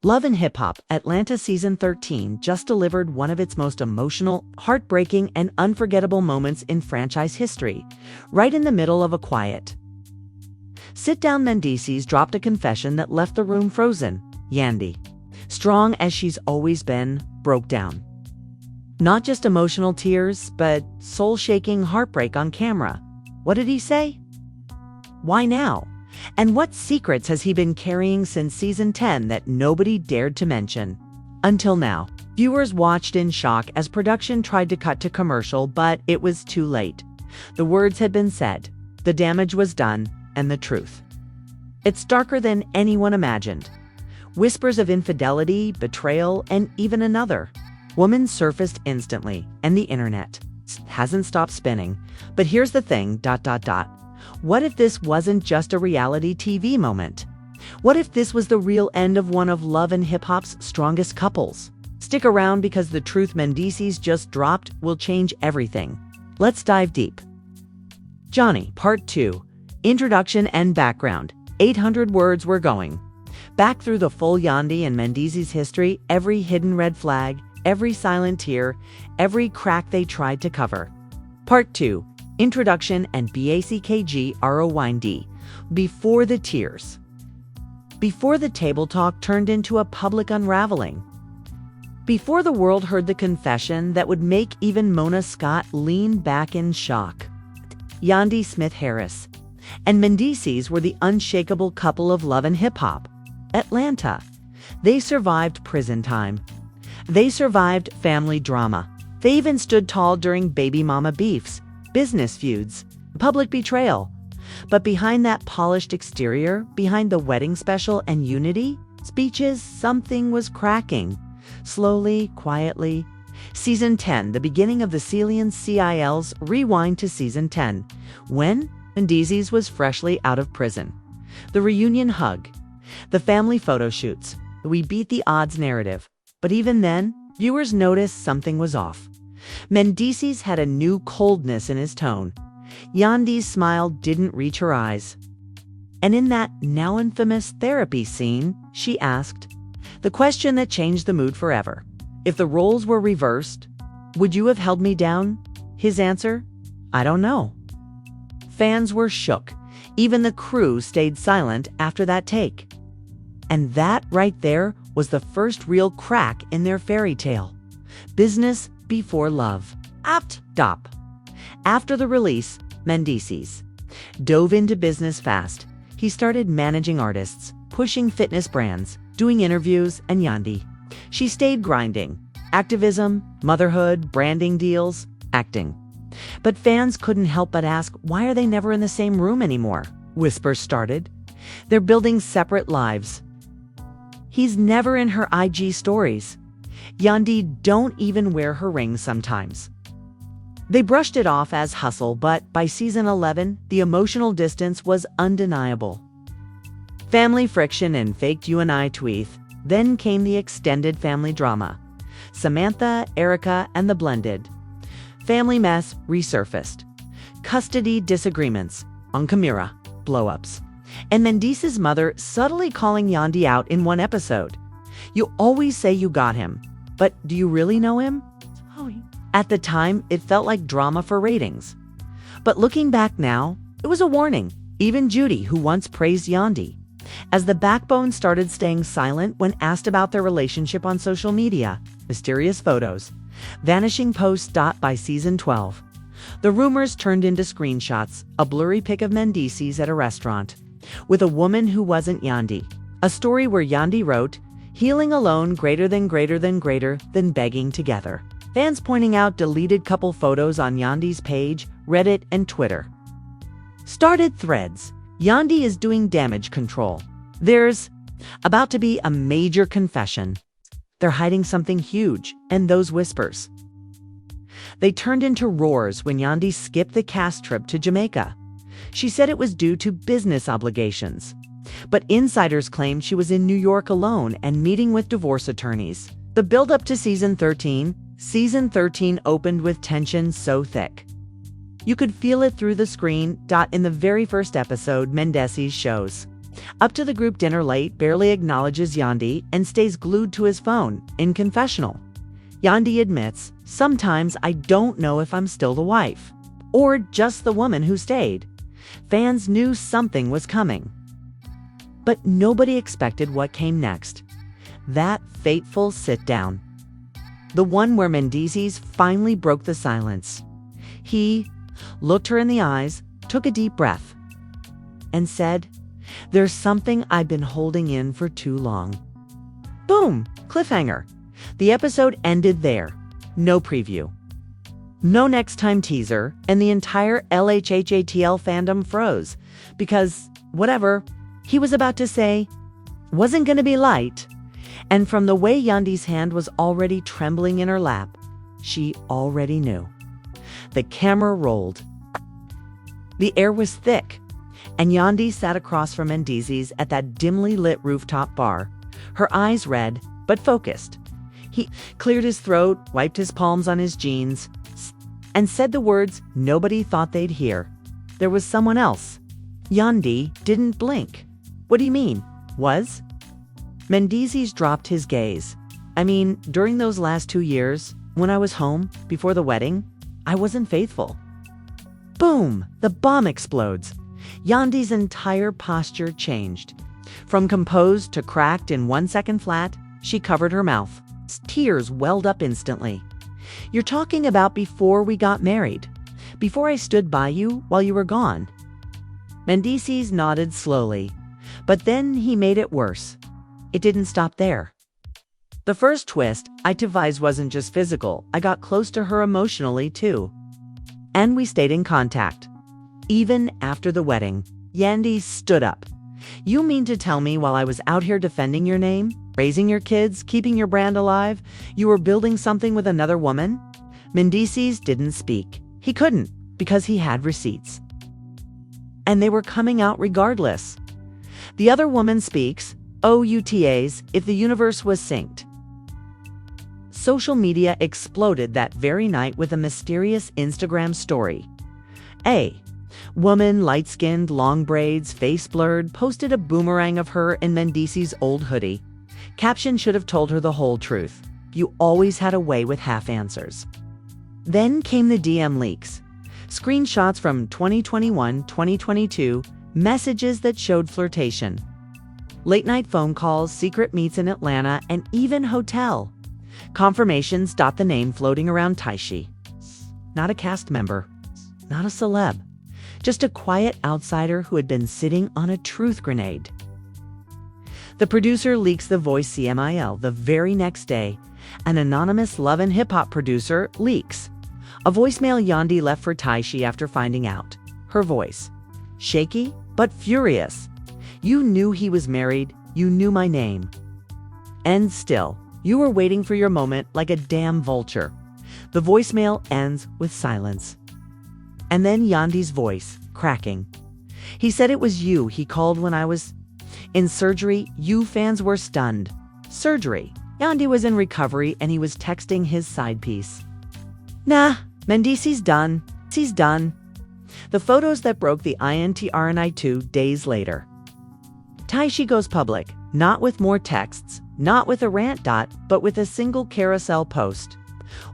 Love and Hip Hop Atlanta Season 13 just delivered one of its most emotional, heartbreaking, and unforgettable moments in franchise history, right in the middle of a quiet sit-down. Mendeecees dropped a confession that left the room frozen. Yandy, strong as she's always been, broke down. Not just emotional tears, but soul-shaking heartbreak on camera. What did he say? Why now? And what secrets has he been carrying since Season 10 that nobody dared to mention? Until now, viewers watched in shock as production tried to cut to commercial, but it was too late. The words had been said, the damage was done, and the truth. It's darker than anyone imagined. Whispers of infidelity, betrayal, and even another woman surfaced instantly, and the internet hasn't stopped spinning. But here's the thing, ... What if this wasn't just a reality TV moment? What if this was the real end of one of Love and Hip Hop's strongest couples? Stick around because the truth Mendeecees just dropped will change everything. Let's dive deep. Johnny, Part 2. Introduction and background. 800 words we're going. Back through the full Yandy and Mendeecees history, every hidden red flag, every silent tear, every crack they tried to cover. Part 2. Introduction and background. Before the tears. Before the table talk turned into a public unraveling. Before the world heard the confession that would make even Mona Scott lean back in shock. Yandy Smith Harris and Mendeecees were the unshakable couple of Love and Hip Hop Atlanta. They survived prison time. They survived family drama. They even stood tall during baby mama beefs, business feuds, public betrayal. But behind that polished exterior, behind the wedding special and unity speeches, something was cracking. Slowly, quietly. Season 10, the beginning of the CIL's rewind to Season 10, when Mendeecees was freshly out of prison. The reunion hug. The family photo shoots. The we beat the odds narrative. But even then, viewers noticed something was off. Mendeecees had a new coldness in his tone. Yandy's smile didn't reach her eyes. And in that now infamous therapy scene, she asked the question that changed the mood forever. If the roles were reversed, would you have held me down? His answer? I don't know. Fans were shook. Even the crew stayed silent after that take. And that right there was the first real crack in their fairy tale. Business before love. Stop. After the release, Mendeecees dove into business fast. He started managing artists, pushing fitness brands, doing interviews, and Yandy. She stayed grinding. Activism, motherhood, branding deals, acting. But fans couldn't help but ask, why are they never in the same room anymore? Whispers started. They're building separate lives. He's never in her IG stories. Yandy don't even wear her ring sometimes. They brushed it off as hustle, but by Season 11, the emotional distance was undeniable. Family friction and faked you and I tweet. Then came the extended family drama. Samantha, Erica, and the blended family mess resurfaced. Custody disagreements on Camira, blow-ups. And Mendeecees' mother subtly calling Yandy out in one episode. You always say you got him, but do you really know him? At the time, it felt like drama for ratings. But looking back now, it was a warning. Even Judy, who once praised Yandy, as the backbone started staying silent when asked about their relationship on social media. Mysterious photos, vanishing posts. By Season 12, the rumors turned into screenshots, a blurry pic of Mendeecees at a restaurant with a woman who wasn't Yandy. A story where Yandy wrote, healing alone greater than begging together. Fans pointing out deleted couple photos on Yandy's page, Reddit, and Twitter. Started threads. Yandy is doing damage control. There's about to be a major confession. They're hiding something huge, and those whispers. They turned into roars when Yandy skipped the cast trip to Jamaica. She said it was due to business obligations. But insiders claimed she was in New York alone and meeting with divorce attorneys. The build-up to Season 13 opened with tension so thick. You could feel it through the screen. In the very first episode, Mendeecees shows Up to the group dinner late, barely acknowledges Yandy, and stays glued to his phone, in confessional. Yandy admits, "Sometimes I don't know if I'm still the wife, or just the woman who stayed." Fans knew something was coming. But nobody expected what came next. That fateful sit-down. The one where Mendeecees finally broke the silence. He looked her in the eyes, took a deep breath, and said, "There's something I've been holding in for too long." Boom! Cliffhanger. The episode ended there. No preview. No next time teaser, and the entire LHHATL fandom froze. Because, whatever he was about to say wasn't gonna be light. And from the way Yandy's hand was already trembling in her lap, she already knew. The camera rolled. The air was thick, and Yandy sat across from Mendeecees at that dimly lit rooftop bar, her eyes red, but focused. He cleared his throat, wiped his palms on his jeans, and said the words nobody thought they'd hear. There was someone else. Yandy didn't blink. "What do you mean? Was?" Mendeecees dropped his gaze. "I mean, during those last 2 years, when I was home, before the wedding, I wasn't faithful." Boom! The bomb explodes. Yandy's entire posture changed. From composed to cracked in 1 second flat, she covered her mouth. Tears welled up instantly. "You're talking about before we got married, before I stood by you while you were gone." Mendeecees nodded slowly, but then he made it worse. It didn't stop there. "The first twist I devised wasn't just physical, I got close to her emotionally too. And we stayed in contact. Even after the wedding." Yandy stood up. "You mean to tell me while I was out here defending your name, raising your kids, keeping your brand alive, you were building something with another woman?" Mendeecees didn't speak. He couldn't, because he had receipts. And they were coming out regardless. The other woman speaks, OUTAs, if the universe was synced. Social media exploded that very night with a mysterious Instagram story. A woman, light-skinned, long braids, face blurred, posted a boomerang of her in Mendeecees' old hoodie. Caption should have told her the whole truth. "You always had a way with half answers." Then came the DM leaks. Screenshots from 2021, 2022, messages that showed flirtation. Late-night phone calls, secret meets in Atlanta, and even hotel. Confirmations dot the name floating around Taishi. Not a cast member, not a celeb, just a quiet outsider who had been sitting on a truth grenade. The producer leaks the voice CMIL the very next day. An anonymous love and hip-hop producer leaks a voicemail Yandy left for Taishi after finding out. Her voice, shaky but furious. "You knew he was married, you knew my name. And still, you were waiting for your moment like a damn vulture." The voicemail ends with silence. And then Yandy's voice, cracking. "He said it was you he called when I was in surgery. You fans were stunned." Surgery. Yandy was in recovery and he was texting his side piece. "Nah, Mendeecees done. He's done." The photos that broke the INTRNI 2 days later. Taishi goes public, not with more texts, not with a rant but with a single carousel post.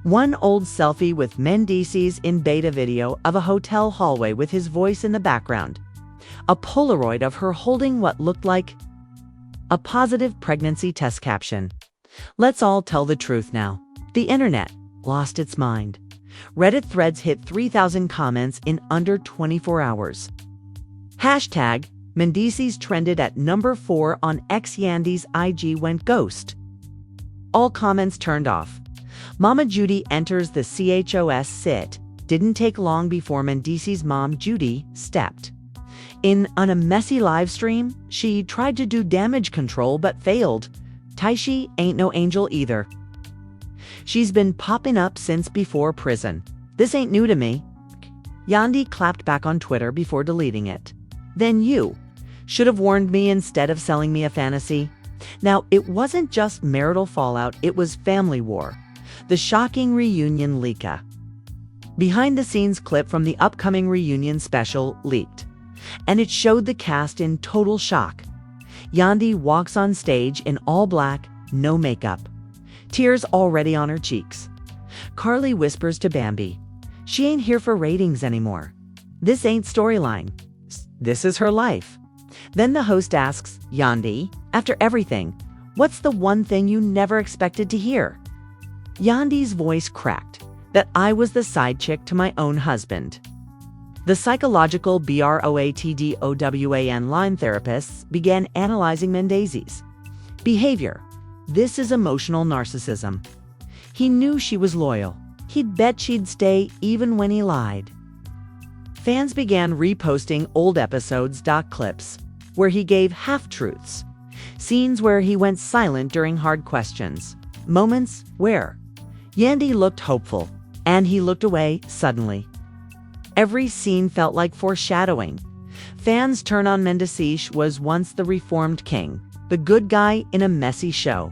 One old selfie with Mendeecees in beta video of a hotel hallway with his voice in the background. A Polaroid of her holding what looked like a positive pregnancy test caption. Let's all tell the truth now. The internet lost its mind. Reddit threads hit 3,000 comments in under 24 hours. Hashtag Mendeecees trended at number 4 on Yandy's IG went ghost. All comments turned off. Mama Judy enters the CHOS sit. Didn't take long before Mendeecees' mom Judy stepped in on a messy live stream. She tried to do damage control but failed. Taishi ain't no angel either. She's been popping up since before prison. This ain't new to me. Yandy clapped back on Twitter before deleting it. Then you should have warned me instead of selling me a fantasy. Now, it wasn't just marital fallout, it was family war. The shocking reunion leaka. Behind-the-scenes clip from the upcoming reunion special leaked, and it showed the cast in total shock. Yandy walks on stage in all black, no makeup. Tears already on her cheeks. Carly whispers to Bambi, "She ain't here for ratings anymore. This ain't storyline. This is her life." Then the host asks, "Yandy, after everything, what's the one thing you never expected to hear?" Yandy's voice cracked, that I was the side chick to my own husband. The psychological BROATDOWAN line therapists began analyzing Mendeecees' behavior. This is emotional narcissism. He knew she was loyal. He'd bet she'd stay even when he lied. Fans began reposting old episodes, clips, where he gave half-truths, scenes where he went silent during hard questions, moments where Yandy looked hopeful, and he looked away suddenly. Every scene felt like foreshadowing. Fans' turn on Mendeecees was once the reformed king, the good guy in a messy show.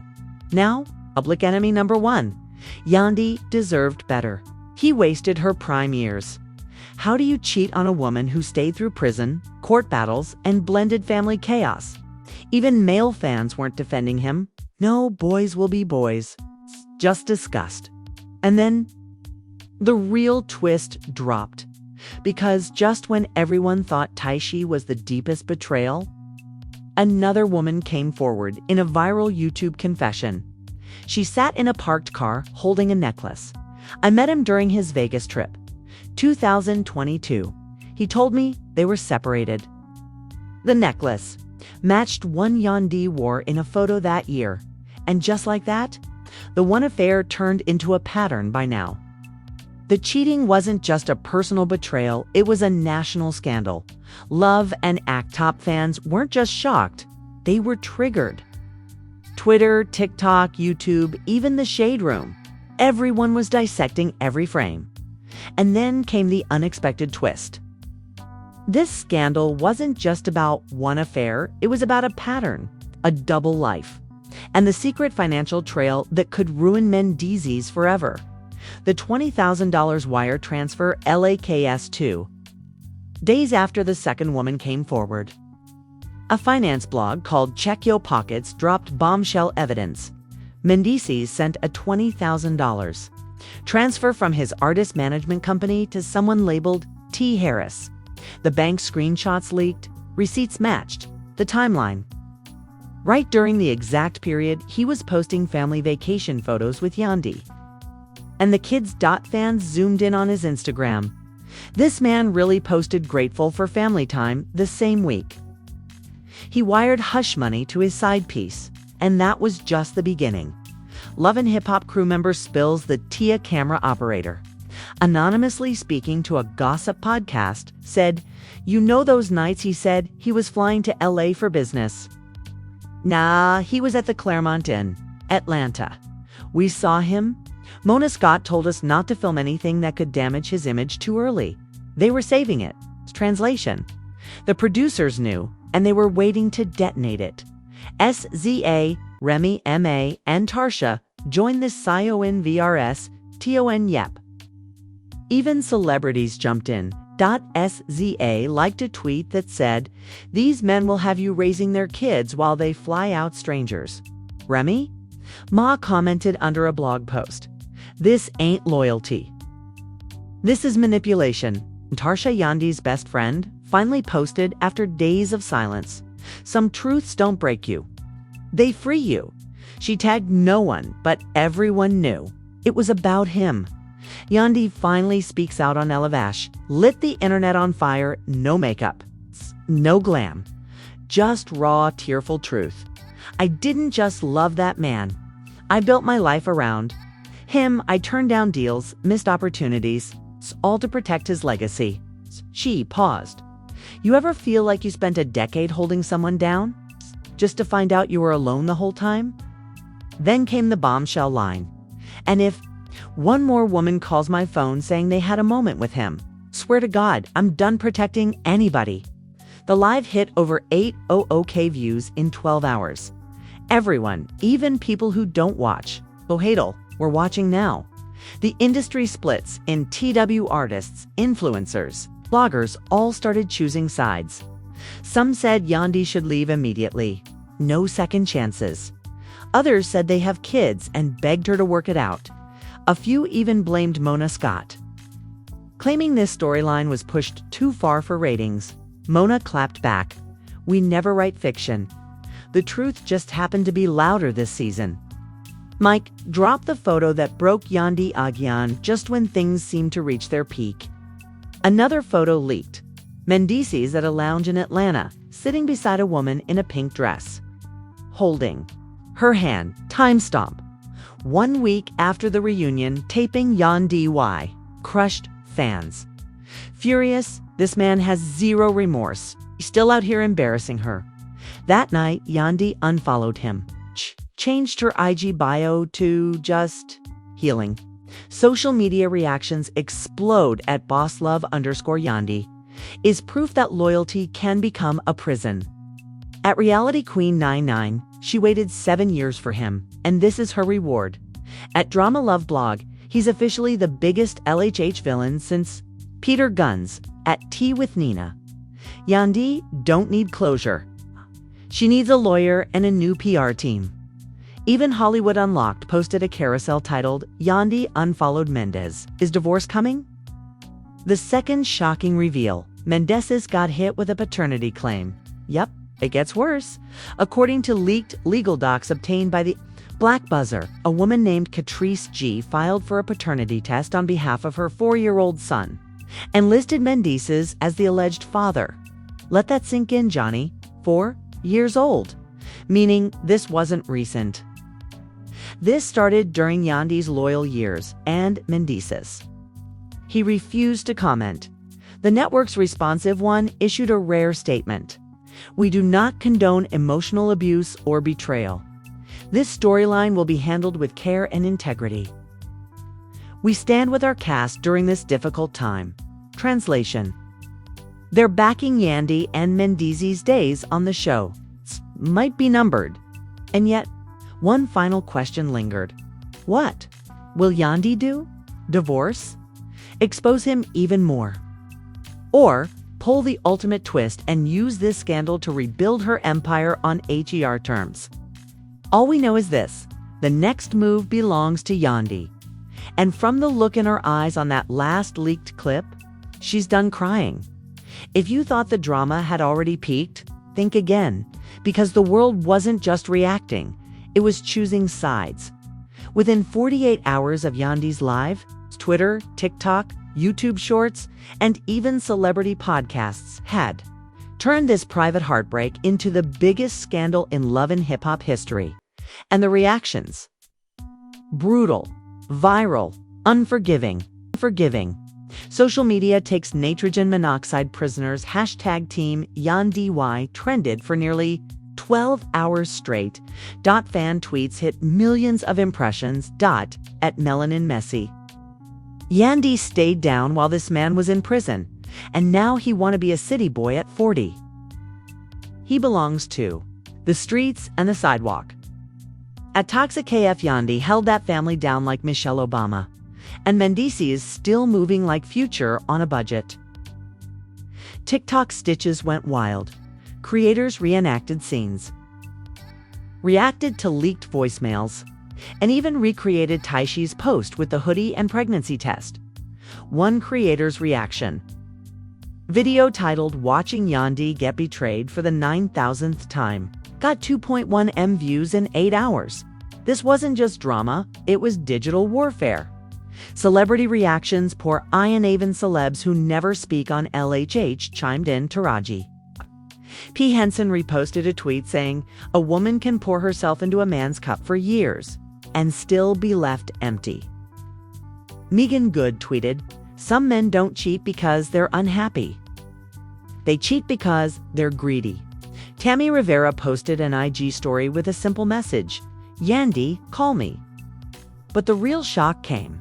Now, public enemy number one. Yandy deserved better. He wasted her prime years. How do you cheat on a woman who stayed through prison, court battles, and blended family chaos? Even male fans weren't defending him. No, boys will be boys. Just disgust. And then, the real twist dropped. Because just when everyone thought Taishi was the deepest betrayal, another woman came forward in a viral YouTube confession. She sat in a parked car holding a necklace. I met him during his Vegas trip. 2022. He told me they were separated. The necklace matched one Yandy wore in a photo that year. And just like that, the one affair turned into a pattern by now. The cheating wasn't just a personal betrayal, it was a national scandal. Love and Act Top fans weren't just shocked, they were triggered. Twitter, TikTok, YouTube, even the Shade Room. Everyone was dissecting every frame. And then came the unexpected twist. This scandal wasn't just about one affair, it was about a pattern, a double life, and the secret financial trail that could ruin Mendeecees forever. The $20,000 wire transfer LHHATL. Days after the second woman came forward, a finance blog called Check Yo Pockets dropped bombshell evidence. Mendeecees sent a $20,000 transfer from his artist management company to someone labeled T. Harris. The bank screenshots leaked, receipts matched, the timeline. Right during the exact period he was posting family vacation photos with Yandy. And the kids' fans zoomed in on his Instagram. This man really posted grateful for family time the same week. He wired hush money to his side piece, and that was just the beginning. Love and Hip Hop crew member spills the Tia camera operator, anonymously speaking to a gossip podcast, said, "You know those nights he said he was flying to LA for business? Nah, he was at the Claremont in Atlanta. We saw him. Mona Scott told us not to film anything that could damage his image too early. They were saving it." Translation: the producers knew, and they were waiting to detonate it. SZA, Remy M.A., and Tarsha joined this Sion VRS TON Yep. Even celebrities jumped in. SZA liked a tweet that said, "These men will have you raising their kids while they fly out strangers." Remy Ma commented under a blog post, "This ain't loyalty. This is manipulation." Tarsha, Yandy's best friend, finally posted after days of silence, "Some truths don't break you. They free you." She tagged no one, but everyone knew. It was about him. Yandy finally speaks out on LHHATL, lit the internet on fire, no makeup, no glam, just raw, tearful truth. "I didn't just love that man. I built my life around him. I turned down deals, missed opportunities, all to protect his legacy." She paused. You ever feel like you spent a decade holding someone down, just to find out you were alone the whole time? Then came the bombshell line. "And if one more woman calls my phone saying they had a moment with him, swear to God, I'm done protecting anybody." The live hit over 800K views in 12 hours. Everyone, even people who don't watch LHHATL, were watching now. The industry splits in TW artists, influencers, bloggers all started choosing sides. Some said Yandy should leave immediately. no second chances. Others said they have kids and begged her to work it out. A few even blamed Mona Scott. Claiming this storyline was pushed too far for ratings, Mona clapped back. "We never write fiction. The truth just happened to be louder this season." Mike dropped the photo that broke Yandy Agyan just when things seemed to reach their peak. Another photo leaked. Mendeecees at a lounge in Atlanta, sitting beside a woman in a pink dress. Holding her hand, time stamp. 1 week after the reunion, taping Yandy crushed fans. Furious, this man has zero remorse. He's still out here embarrassing her. That night, Yandy unfollowed him. Changed her IG bio to just healing. Social media reactions explode at @bosslove_Yandy. Is proof that loyalty can become a prison. At Reality Queen 99, she waited 7 years for him, and this is her reward. At Drama Love Blog, he's officially the biggest LHH villain since Peter Gunz at Tea with Nina. Yandy don't need closure. She needs a lawyer and a new PR team. Even Hollywood Unlocked posted a carousel titled, "Yandy unfollowed Mendez. Is divorce coming?" The second shocking reveal, Mendeecees got hit with a paternity claim. Yep, it gets worse. According to leaked legal docs obtained by the Black Buzzer, a woman named Catrice G filed for a paternity test on behalf of her 4-year-old son and listed Mendeecees as the alleged father. Let that sink in, Johnny. 4 years old. Meaning this wasn't recent. This started during Yandy's loyal years and Mendeecees. He refused to comment. The network's responsive one issued a rare statement. "We do not condone emotional abuse or betrayal. This storyline will be handled with care and integrity. We stand with our cast during this difficult time." Translation: they're backing Yandy and Mendeecees' days on the show. Might be numbered. And yet, one final question lingered. What will Yandy do? Divorce? Expose him even more? Or pull the ultimate twist and use this scandal to rebuild her empire on HER terms? All we know is this: the next move belongs to Yandy. And from the look in her eyes on that last leaked clip, she's done crying. If you thought the drama had already peaked, think again, because the world wasn't just reacting, it was choosing sides. Within 48 hours of Yandy's live, Twitter, TikTok, YouTube Shorts, and even celebrity podcasts had turned this private heartbreak into the biggest scandal in love and hip-hop history. And the reactions? Brutal, viral, unforgiving. Social media takes nitrogen monoxide prisoners #team Yandy trended for nearly 12 hours straight. Fan tweets hit millions of impressions. At Melanin Messy. Yandy stayed down while this man was in prison, and now he want to be a city boy at 40. He belongs to the streets and the sidewalk. At Toxic KF, Yandy held that family down like Michelle Obama, and Mendeecees still moving like Future on a budget. TikTok stitches went wild. Creators reenacted scenes, reacted to leaked voicemails, and even recreated Taishi's post with the hoodie and pregnancy test. One creator's reaction. Video titled "Watching Yandy Get Betrayed for the 9,000th Time" got 2.1 M views in 8 hours. This wasn't just drama, it was digital warfare. Celebrity reactions pour even celebs who never speak on LHH chimed in. Taraji P. Henson reposted a tweet saying, "A woman can pour herself into a man's cup for years and still be left empty." Megan Good tweeted, "Some men don't cheat because they're unhappy. They cheat because they're greedy." Tammy Rivera posted an IG story with a simple message, "Yandy, call me." But the real shock came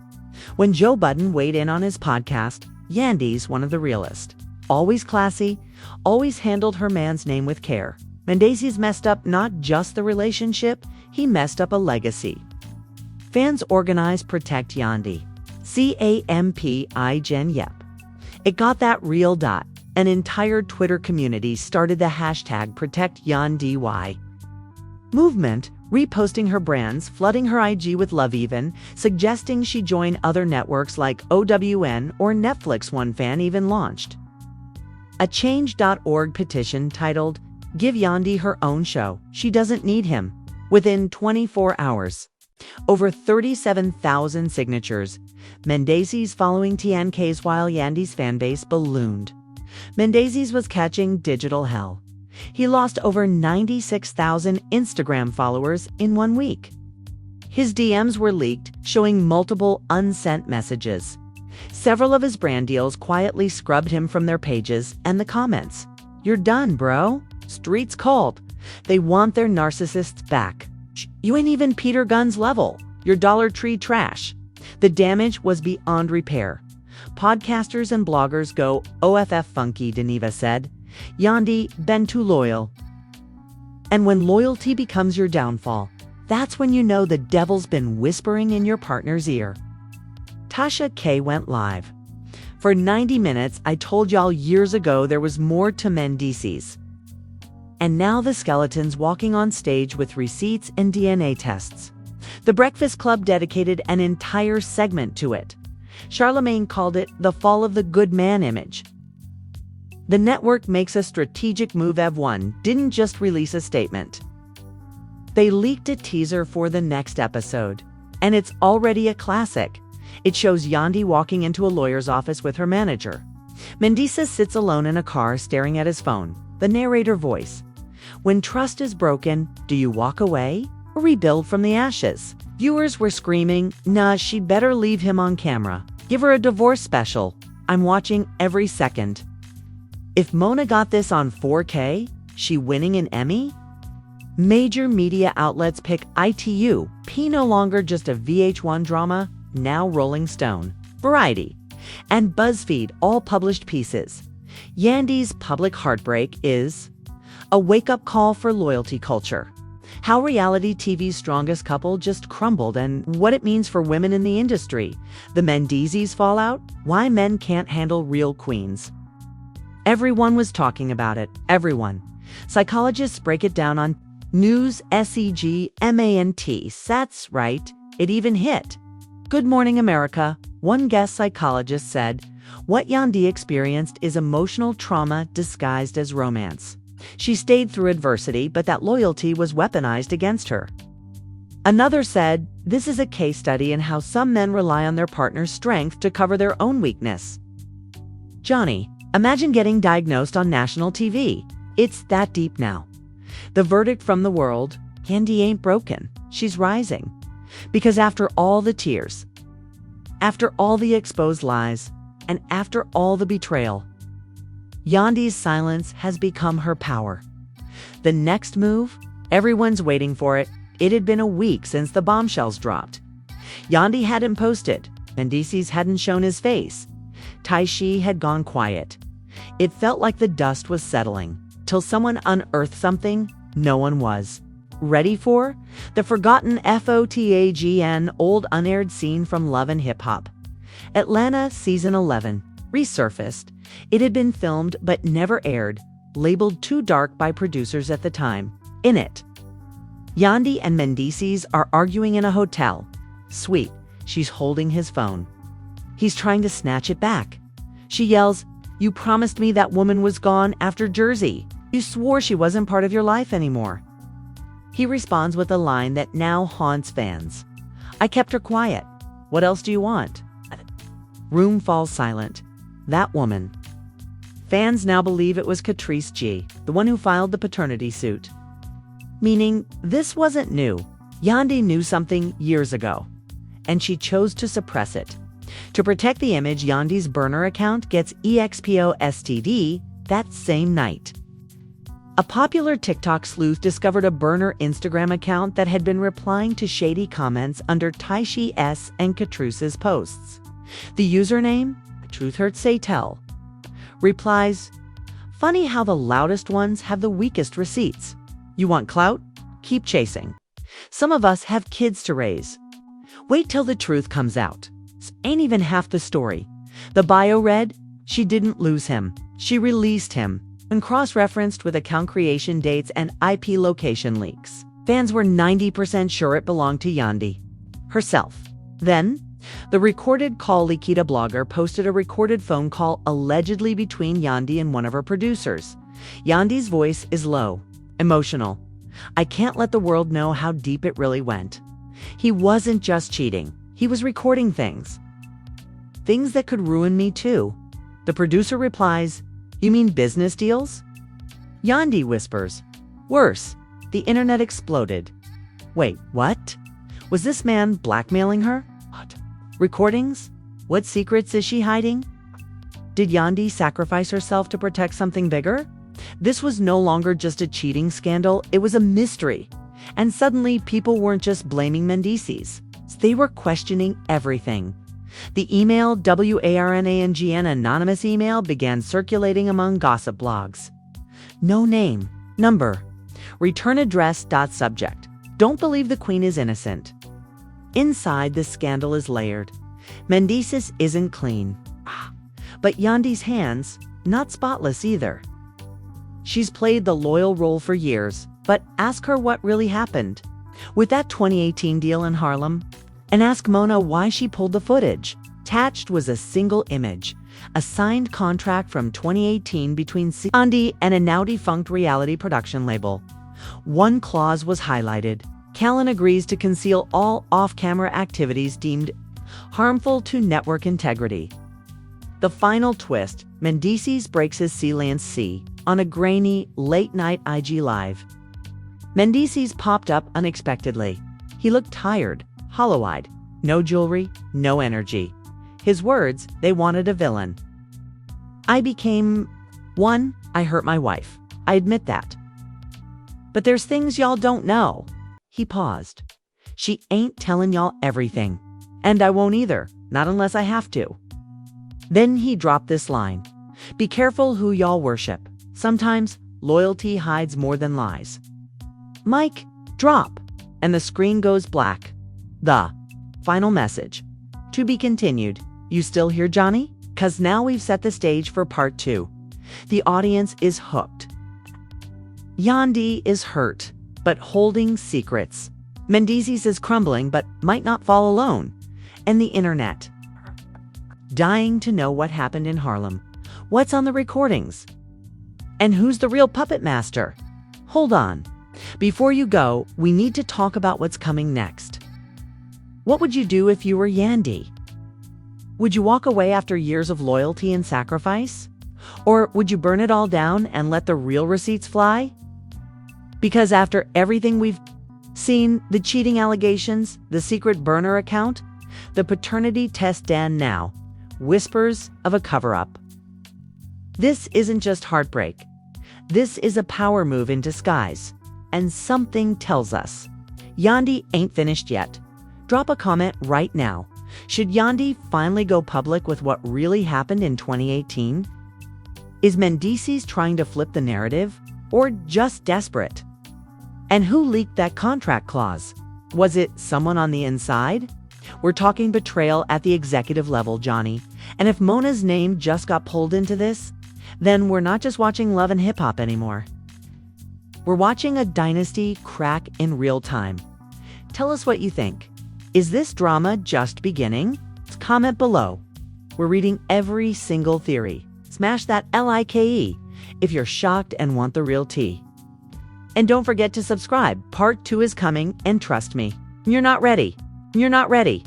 when Joe Budden weighed in on his podcast. Yandy's one of the realest. Always classy, always handled her man's name with care. Mendeecees messed up not just the relationship, he messed up a legacy. Fans organized Protect Yandy. CAMPI Yep. It got that real. An entire Twitter community started the hashtag Protect Yandy. movement, reposting her brands, flooding her IG with love even, suggesting she join other networks like OWN or Netflix. One fan even launched a Change.org petition titled, "Give Yandy her own show. She doesn't need him." Within 24 hours, over 37,000 signatures. Mendeecees following TNK's while Yandy's fanbase ballooned. Mendeecees was catching digital hell. He lost over 96,000 Instagram followers in 1 week. His DMs were leaked, showing multiple unsent messages. Several of his brand deals quietly scrubbed him from their pages and the comments. "You're done, bro. Streets cold. They want their narcissists back. You ain't even Peter Gunn's level. You're Dollar Tree trash." The damage was beyond repair. Podcasters and bloggers go OFF funky, Deneva said. Yandy, been too loyal. And when loyalty becomes your downfall, that's when you know the devil's been whispering in your partner's ear. Tasha K went live. For 90 minutes, I told y'all years ago there was more to Mendeecees. And now the skeleton's walking on stage with receipts and DNA tests. The Breakfast Club dedicated an entire segment to it. Charlemagne called it the fall of the good man image. The network makes a strategic move. Ev1 didn't just release a statement. They leaked a teaser for the next episode, and it's already a classic. It shows Yandy walking into a lawyer's office with her manager. Mendeecees sits alone in a car staring at his phone, the narrator voice. When trust is broken, do you walk away or rebuild from the ashes? Viewers were screaming, "Nah, she'd better leave him on camera. Give her a divorce special. I'm watching every second." If Mona got this on 4K, she winning an Emmy? Major media outlets pick ITU, P no longer just a VH1 drama, now Rolling Stone, Variety, and BuzzFeed all published pieces. Yandy's public heartbreak is a wake-up call for loyalty culture, how reality TV's strongest couple just crumbled and what it means for women in the industry, the Mendeecees fallout, why men can't handle real queens. Everyone was talking about it, everyone. Psychologists break it down on News SEGMANT. That's right, it even hit. Good Morning America, one guest psychologist said, what Yandy experienced is emotional trauma disguised as romance. She stayed through adversity, but that loyalty was weaponized against her. Another said, this is a case study in how some men rely on their partner's strength to cover their own weakness. Johnny, imagine getting diagnosed on national TV. It's that deep now. The verdict from the world, Yandy ain't broken. She's rising. Because after all the tears, after all the exposed lies, and after all the betrayal, Yandy's silence has become her power. The next move? Everyone's waiting for it. It had been a week since the bombshells dropped. Yandy hadn't posted. Mendeecees hadn't shown his face. Taishi had gone quiet. It felt like the dust was settling, till someone unearthed something no one was ready for. The forgotten FOTAGN old unaired scene from Love and Hip Hop. Atlanta Season 11 resurfaced. It had been filmed but never aired, labeled too dark by producers at the time. In it, Yandy and Mendeecees are arguing in a hotel. Sweet, she's holding his phone. He's trying to snatch it back. She yells, "You promised me that woman was gone after Jersey. You swore she wasn't part of your life anymore." He responds with a line that now haunts fans. "I kept her quiet. What else do you want?" Room falls silent. That woman. Fans now believe it was Catrice G, the one who filed the paternity suit. Meaning, this wasn't new. Yandy knew something years ago, and she chose to suppress it. To protect the image, Yandy's burner account gets EXPO STD that same night. A popular TikTok sleuth discovered a burner Instagram account that had been replying to shady comments under Taishi S and Catrice's posts. The username, Truth Hurts Say Tell, replies, "Funny how the loudest ones have the weakest receipts. You want clout? Keep chasing. Some of us have kids to raise. Wait till the truth comes out. Ain't even half the story." The bio read, "She didn't lose him. She released him," and cross-referenced with account creation dates and IP location leaks. Fans were 90% sure it belonged to Yandy herself. Then, the recorded call Likita blogger posted a recorded phone call allegedly between Yandy and one of her producers. Yandy's voice is low, emotional. I can't let the world know how deep it really went. He wasn't just cheating. He was recording things. Things that could ruin me too. The producer replies, "You mean business deals?" Yandy whispers, "Worse." The internet exploded. Wait, what? Was this man blackmailing her? What? Recordings? What secrets is she hiding? Did Yandy sacrifice herself to protect something bigger? This was no longer just a cheating scandal, it was a mystery. And suddenly, people weren't just blaming Mendeecees. They were questioning everything. The email WARNANGN anonymous email began circulating among gossip blogs. No name, number, return address. Subject. Don't believe the queen is innocent. Inside, the scandal is layered. Mendeecees isn't clean. But Yandy's hands, not spotless either. She's played the loyal role for years, but ask her what really happened with that 2018 deal in Harlem. And ask Mona why she pulled the footage. Attached was a single image, a signed contract from 2018 between Yandy and a now-defunct reality production label. One clause was highlighted. Callan agrees to conceal all off-camera activities deemed harmful to network integrity. The final twist, Mendeecees breaks his C on a grainy, late-night IG Live. Mendeecees popped up unexpectedly. He looked tired, hollow-eyed, no jewelry, no energy. His words, they wanted a villain. I hurt my wife. I admit that. But there's things y'all don't know. He paused. She ain't telling y'all everything. And I won't either, not unless I have to. Then he dropped this line. Be careful who y'all worship. Sometimes loyalty hides more than lies. Mic, drop, and the screen goes black. The final message. To be continued. You still here, Johnny? 'Cause now we've set the stage for part 2. The audience is hooked. Yandy is hurt, but holding secrets. Mendeecees is crumbling, but might not fall alone. And the internet, dying to know what happened in Harlem. What's on the recordings? And who's the real puppet master? Hold on. Before you go, we need to talk about what's coming next. What would you do if you were Yandy? Would you walk away after years of loyalty and sacrifice? Or would you burn it all down and let the real receipts fly? Because after everything we've seen, the cheating allegations, the secret burner account, the paternity test Dan now, whispers of a cover-up. This isn't just heartbreak. This is a power move in disguise. And something tells us, Yandy ain't finished yet. Drop a comment right now. Should Yandy finally go public with what really happened in 2018? Is Mendeecees trying to flip the narrative, or just desperate? And who leaked that contract clause? Was it someone on the inside? We're talking betrayal at the executive level, Johnny. And if Mona's name just got pulled into this, then we're not just watching Love and Hip Hop anymore. We're watching a dynasty crack in real time. Tell us what you think. Is this drama just beginning? Comment below. We're reading every single theory. Smash that like if you're shocked and want the real tea. And don't forget to subscribe. Part 2 is coming, and trust me, you're not ready. You're not ready.